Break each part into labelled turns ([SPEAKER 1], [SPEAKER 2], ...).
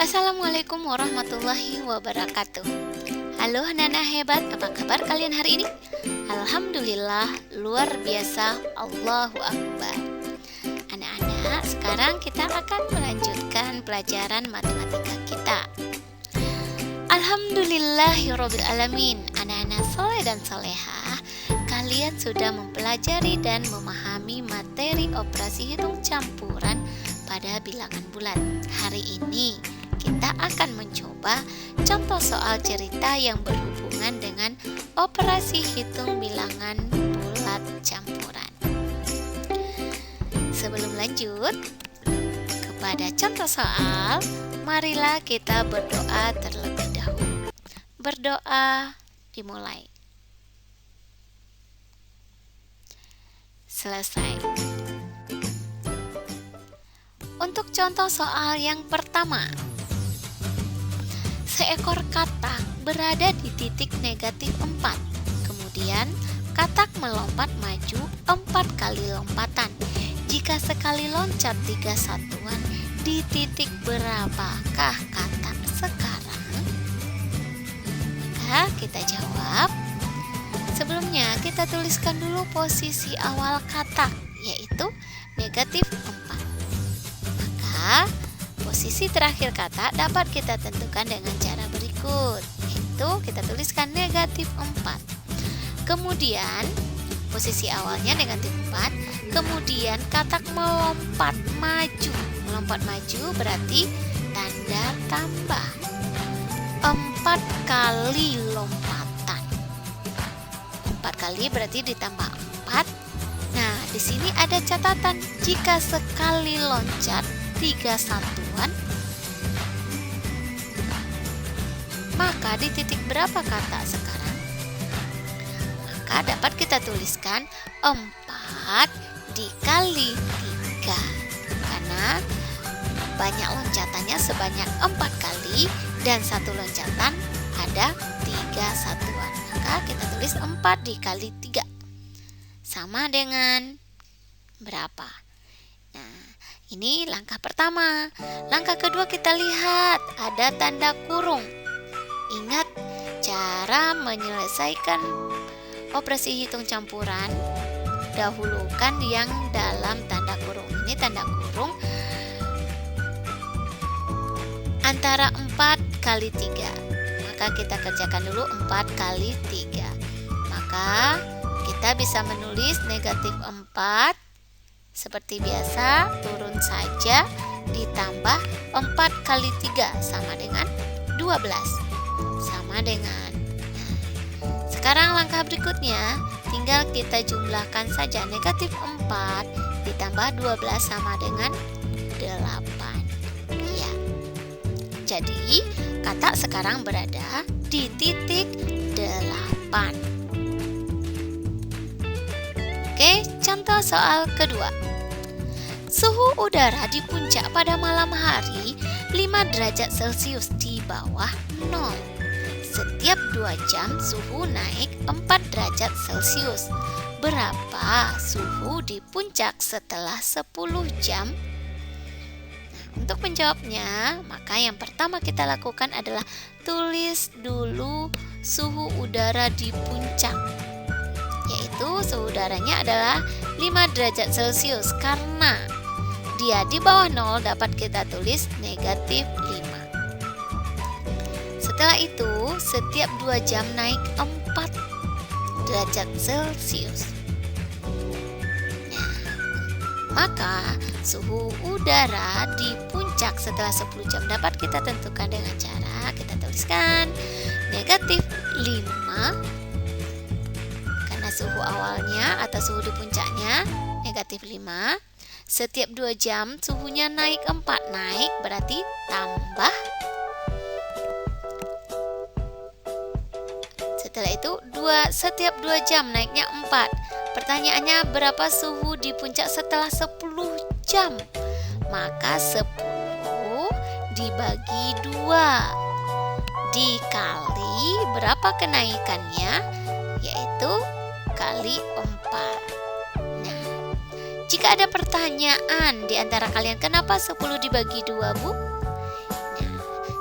[SPEAKER 1] Assalamualaikum warahmatullahi wabarakatuh. Halo anak-anak hebat, apa kabar kalian hari ini? Alhamdulillah, luar biasa, Allahu Akbar. Anak-anak, sekarang kita akan melanjutkan pelajaran matematika kita. Alhamdulillahirabbil alamin. Anak-anak soleh dan solehah, kalian sudah mempelajari dan memahami materi operasi hitung campuran pada bilangan bulat. Hari ini kita akan mencoba contoh soal cerita yang berhubungan dengan operasi hitung bilangan bulat campuran. Sebelum lanjut kepada contoh soal, marilah kita berdoa terlebih dahulu. Berdoa dimulai. Selesai. Untuk contoh soal yang pertama, seekor katak berada di titik negatif 4. Kemudian katak melompat maju 4 kali lompatan. Jika sekali loncat 3 satuan, di titik berapakah katak sekarang? Maka kita jawab. Sebelumnya kita tuliskan dulu posisi awal katak, yaitu negatif 4. Posisi terakhir katak dapat kita tentukan dengan cara berikut, yaitu kita tuliskan negatif 4. Kemudian posisi awalnya negatif 4, kemudian katak melompat maju. Melompat maju berarti tanda tambah 4 kali lompatan. 4 kali berarti ditambah 4. Nah, di sini ada catatan, jika sekali loncat 3 satuan, maka di titik berapa katak sekarang? Maka dapat kita tuliskan 4 dikali 3, karena banyak loncatannya sebanyak 4 kali dan satu loncatan ada 3 satuan. Maka kita tulis 4 dikali 3 sama dengan berapa? Nah, ini langkah pertama. Langkah kedua kita lihat ada tanda kurung. Ingat cara menyelesaikan operasi hitung campuran, dahulukan yang dalam tanda kurung. Ini tanda kurung antara 4 kali 3. Maka kita kerjakan dulu 4 kali 3. Maka kita bisa menulis negatif 4 seperti biasa, turun saja, ditambah 4 kali 3 sama dengan 12. Sama dengan. Nah, sekarang langkah berikutnya, tinggal kita jumlahkan saja. Negatif 4 ditambah 12 sama dengan 8. Ya. Jadi, katak sekarang berada di titik 8. Oke, contoh soal kedua. Suhu udara di puncak pada malam hari 5 derajat Celcius di bawah 0. Setiap 2 jam suhu naik 4 derajat Celcius. Berapa suhu di puncak setelah 10 jam? Nah, untuk menjawabnya, maka yang pertama kita lakukan adalah tulis dulu suhu udara di puncak. Yaitu suhu udaranya adalah 5 derajat Celcius. Karena dia di bawah 0 dapat kita tulis negatif 5. Setelah itu setiap 2 jam naik 4 derajat Celcius. Nah, maka suhu udara di puncak setelah 10 jam dapat kita tentukan dengan cara kita tuliskan negatif 5. Suhu awalnya atau suhu di puncaknya negatif 5. Setiap 2 jam suhunya naik 4. Naik berarti tambah. Setelah itu setiap 2 jam naiknya 4. Pertanyaannya, berapa suhu di puncak setelah 10 jam? Maka 10 dibagi 2 dikali berapa kenaikannya, yaitu kali 4. Nah, jika ada pertanyaan di antara kalian, kenapa 10 dibagi 2, Bu? Nah,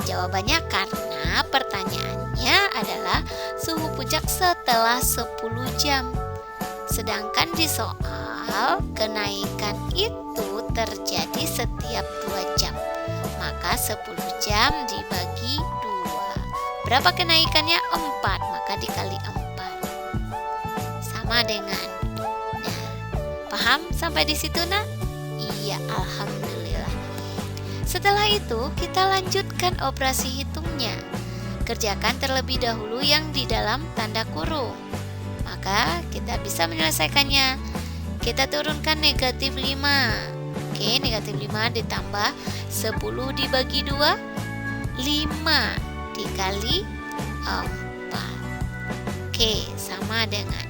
[SPEAKER 1] Jawabannya karena pertanyaannya adalah suhu puncak setelah 10 jam. Sedangkan di soal kenaikan itu terjadi setiap 2 jam. Maka 10 jam dibagi 2. Berapa kenaikannya? 4, maka dikali 4. Sama dengan. Nah, paham sampai di situ, Nak? Iya, alhamdulillah. Setelah itu, kita lanjutkan operasi hitungnya. Kerjakan terlebih dahulu yang di dalam tanda kurung. Maka kita bisa menyelesaikannya. Kita turunkan -5. Oke, -5 ditambah 10 dibagi 2, 5 dikali 4. Oke, sama dengan.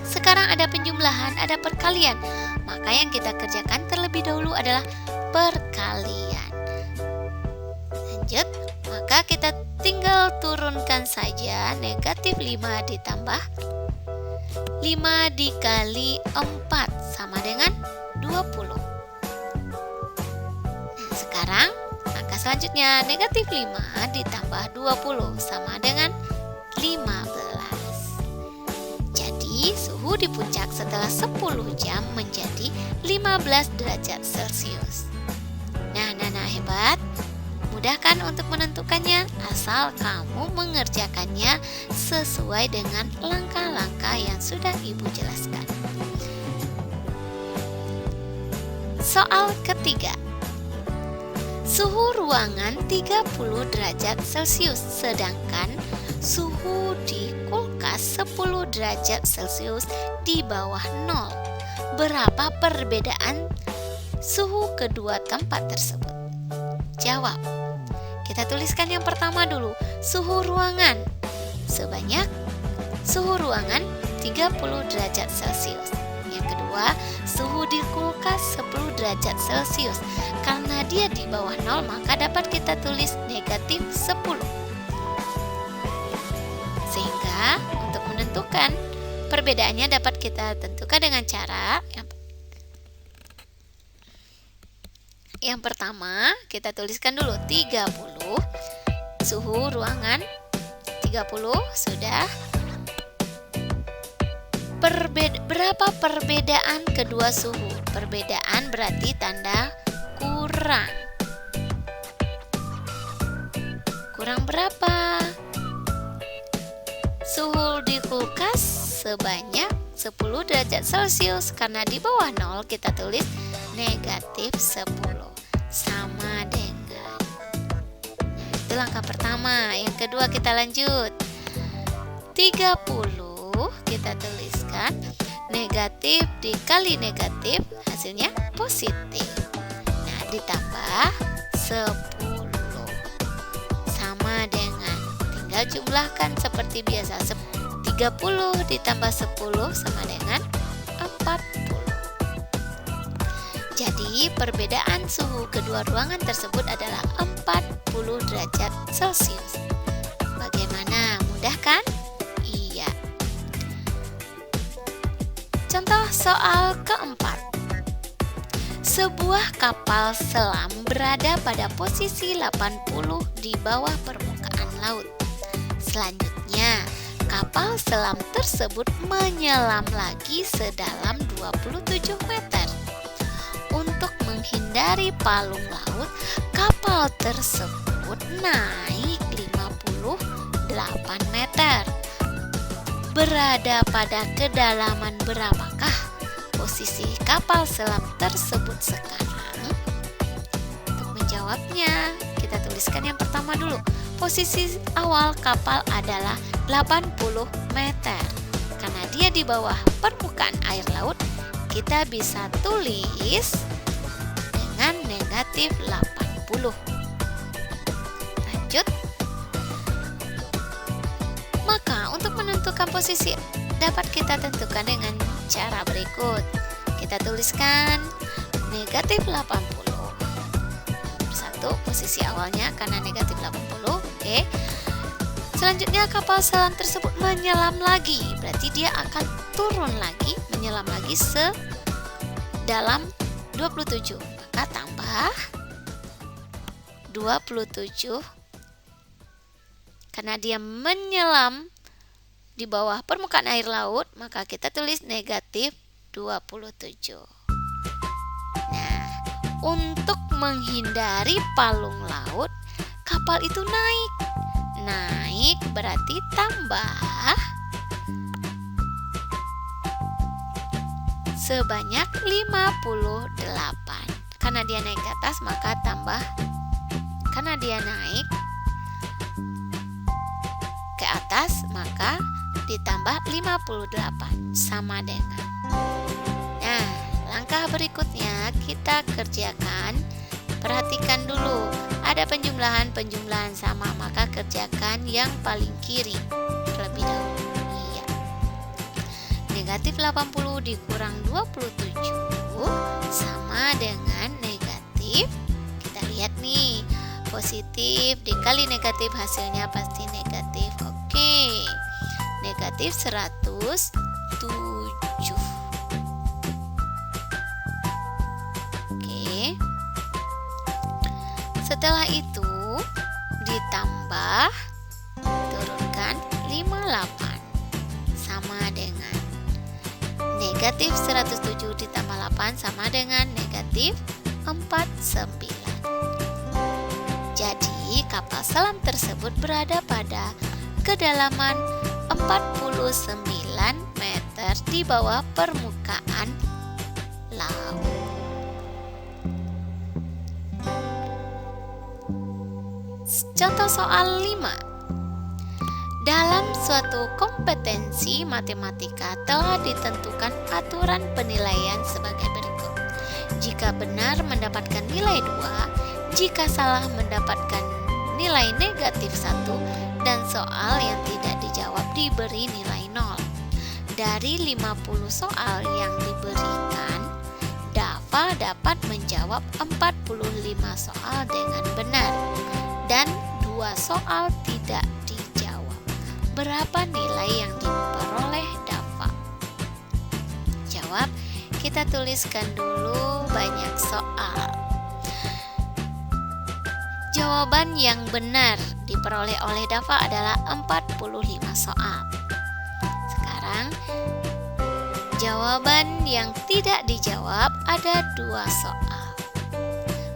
[SPEAKER 1] Sekarang ada penjumlahan, ada perkalian. Maka yang kita kerjakan terlebih dahulu adalah perkalian. Lanjut, maka kita tinggal turunkan saja -5 ditambah 5 dikali 4 sama dengan 20. Nah, sekarang angka selanjutnya -5 ditambah 20 sama dengan 15. Jadi suhu di puncak setelah 10 jam menjadi 15 derajat Celcius. Nah, hebat. Mudah kan untuk menentukannya, asal kamu mengerjakannya sesuai dengan langkah-langkah yang sudah Ibu jelaskan. Soal ketiga. Suhu ruangan 30 derajat Celcius, sedangkan suhu di kulkas 10 derajat Celcius di bawah 0. Berapa perbedaan suhu kedua tempat tersebut? Jawab. Kita tuliskan yang pertama dulu, suhu ruangan. Sebanyak suhu ruangan 30 derajat Celcius. Yang kedua, suhu di kulkas 10 derajat Celcius. Karena dia di bawah 0, maka dapat kita tulis -10. Sehingga untuk menentukan perbedaannya dapat kita tentukan dengan cara yang pertama, kita tuliskan dulu 30. Suhu ruangan 30 sudah. Berapa perbedaan kedua suhu? Perbedaan berarti tanda kurang. Kurang berapa? Suhu di kulkas sebanyak 10 derajat Celcius. Karena di bawah 0 kita tulis -10 sama dengan. Nah, itu langkah pertama. Yang kedua kita lanjut. 30 kita tuliskan negatif dikali negatif, hasilnya positif. Nah, ditambah 10 sama dengan, tinggal jumlahkan seperti biasa. 30 ditambah 10 sama dengan 40. Jadi perbedaan suhu kedua ruangan tersebut adalah 40 derajat Celcius. Bagaimana? Mudah kan? Iya. Contoh soal keempat. Sebuah kapal selam berada pada posisi 80 di bawah permukaan laut. Selanjutnya, kapal selam tersebut menyelam lagi sedalam 27 meter. Untuk menghindari palung laut, kapal tersebut naik 58 meter. Berada pada kedalaman berapakah posisi kapal selam tersebut sekarang? Untuk menjawabnya, kita tuliskan yang pertama dulu. Posisi awal kapal adalah 80 meter. Karena dia di bawah permukaan air laut, kita bisa tulis dengan -80. Lanjut. Maka untuk menentukan posisi dapat kita tentukan dengan cara berikut. Kita tuliskan -80. Satu, posisi awalnya karena -80. Oke. Selanjutnya kapal selam tersebut menyelam lagi. Berarti dia akan turun lagi, menyelam lagi sedalam 27. Maka tambah 27. Karena dia menyelam di bawah permukaan air laut, maka kita tulis negatif 27. Nah, untuk menghindari palung laut, kapal itu naik. Naik berarti tambah sebanyak 58. Karena dia naik ke atas, maka tambah. Karena dia naik ke atas, maka ditambah 58 sama dengan. Nah, langkah berikutnya kita kerjakan. Perhatikan dulu, ada penjumlahan sama, maka kerjakan yang paling kiri terlebih dahulu. Iya. Negatif 80 dikurang 27 sama dengan negatif. Kita lihat nih, positif dikali negatif hasilnya pasti negatif. Oke. Negatif 107. Oke. Setelah itu ditambah, turunkan 58 sama dengan negatif 107 ditambah 8 sama dengan negatif 49. Jadi kapal selam tersebut berada pada kedalaman 49 meter di bawah permukaan laut. Contoh soal 5. Dalam suatu kompetensi matematika telah ditentukan aturan penilaian sebagai berikut. Jika benar mendapatkan nilai 2, jika salah mendapatkan nilai negatif 1, dan soal yang tidak dijawab diberi nilai 0. Dari 50 soal yang diberikan, Dava dapat menjawab 45 soal dengan benar dan 2 soal tidak dijawab. Berapa nilai yang diperoleh Dava? Jawab, kita tuliskan dulu banyak soal. Jawaban yang benar diperoleh oleh Dava adalah 45 soal. Sekarang, jawaban yang tidak dijawab ada 2 soal.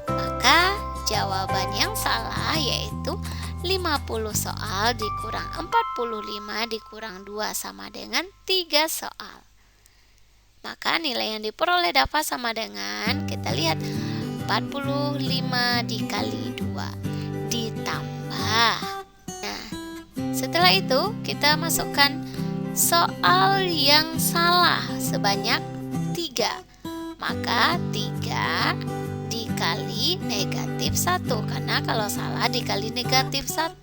[SPEAKER 1] Maka jawaban yang salah yaitu 50 soal dikurang 45 dikurang 2 sama dengan 3 soal. Maka nilai yang diperoleh Dava sama dengan, kita lihat, 45 dikali 2 ditambah. Nah, setelah itu kita masukkan soal yang salah sebanyak 3. Maka 3 dikali negatif 1, karena kalau salah dikali negatif 1.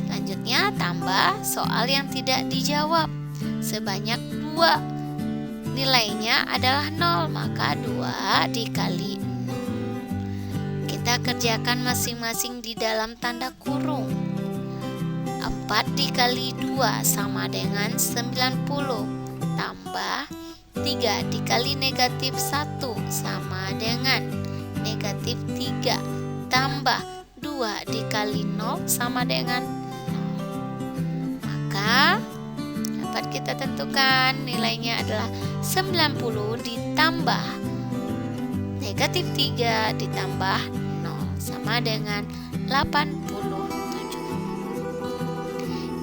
[SPEAKER 1] Selanjutnya tambah soal yang tidak dijawab sebanyak 2. Nilainya adalah 0, maka 2 dikali 0. Kita kerjakan masing-masing di dalam tanda kurung. 4 dikali 2 sama dengan 90, tambah 3 dikali negatif 1 sama dengan negatif 3, tambah 2 dikali 0 sama dengan 0. Maka dapat kita tentukan nilainya adalah 90 ditambah negatif 3 ditambah 0 sama dengan 87.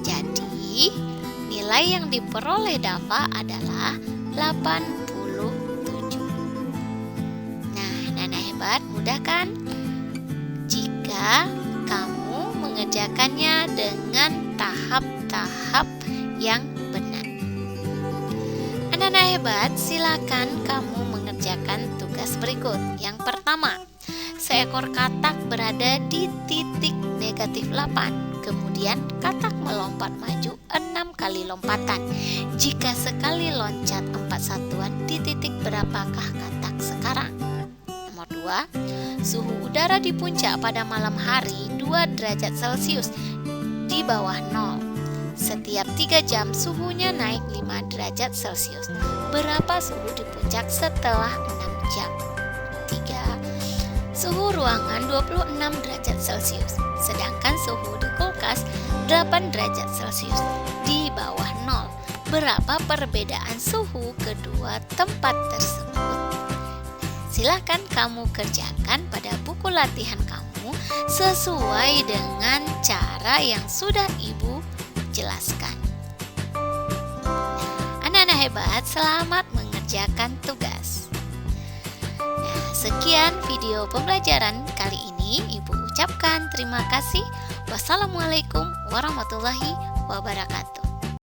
[SPEAKER 1] Jadi nilai yang diperoleh Dava adalah 87. Nah, Nana hebat, mudah kan? Jika kamu mengerjakannya dengan tahap-tahap yang benar. Anak-anak hebat, silakan kamu mengerjakan tugas berikut. Yang pertama, seekor katak berada di titik negatif 8. Kemudian katak melompat maju 6 kali lompatan. Jika sekali loncat 4 satuan, di titik berapakah katak sekarang? Nomor 2, suhu udara di puncak pada malam hari 2 derajat Celcius di bawah 0. Setiap 3 jam suhunya naik 5 derajat Celcius. Berapa suhu di puncak setelah 6 jam? 3. Suhu ruangan 26 derajat Celcius, sedangkan suhu di kulkas 8 derajat Celcius, di bawah nol. Berapa perbedaan suhu kedua tempat tersebut? Silakan kamu kerjakan pada buku latihan kamu sesuai dengan cara yang sudah Ibu jelaskan. Anak-anak hebat, selamat mengerjakan tugas. Nah, sekian video pembelajaran kali ini. Ibu ucapkan terima kasih. Wassalamualaikum warahmatullahi wabarakatuh.